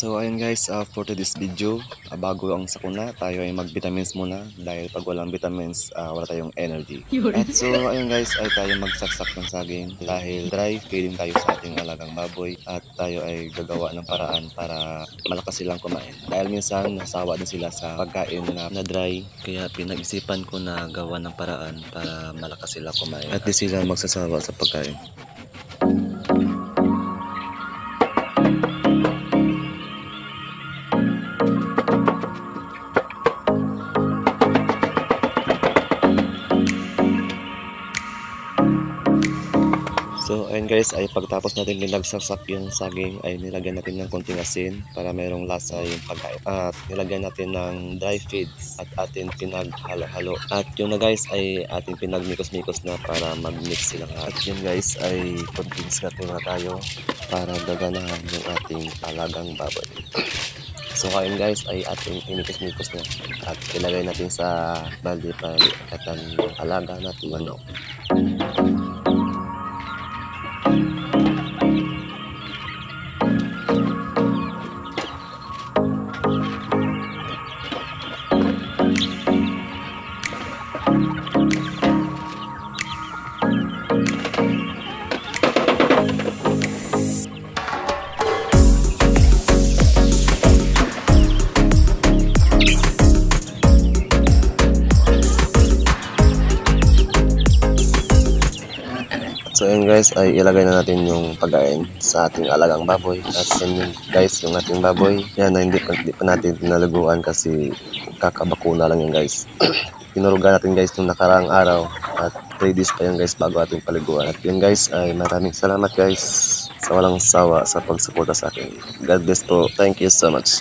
So ayun guys, for today's video, bago ang sakuna, tayo ay mag-vitamins muna dahil pag walang vitamins, wala tayong energy. At so ayun guys, ay tayo magsaksak ng saging dahil dry feeding tayo sa ating alagang baboy at tayo ay gagawa ng paraan para malakas silang kumain. Dahil minsan nasawa din sila sa pagkain na dry, kaya pinag-isipan ko na gawa ng paraan para malakas sila kumain at di sila magsasawa sa pagkain. So ayun guys, ay pagtapos natin pinagsaksak yung saging ay nilagyan natin ng konting asin para mayroong lasa yung pagkain. At nilagyan natin ng dry feeds at atin pinaghalo-halo. At yun na guys ay ating pinagmikos-mikos na para mag-mix sila. At yun guys ay konting natin na tayo para gaganahan yung ating alagang baboy. So ayun guys ay ating pinikos-mikos na at ilagay natin sa balde para ikatan yung alaga natin manok. So yun guys ay ilagay na natin yung pagkain sa ating alagang baboy. At yun guys yung ating baboy. Yan na hindi pa natin tinalaguan kasi kakabakuna lang yun guys. Tinurugan natin guys nung nakaraang araw at 3 days pa yun guys bago ating paliguan. At yun guys ay maraming salamat guys sa walang sawa sa pagsuporta sa akin. God bless po. Thank you so much.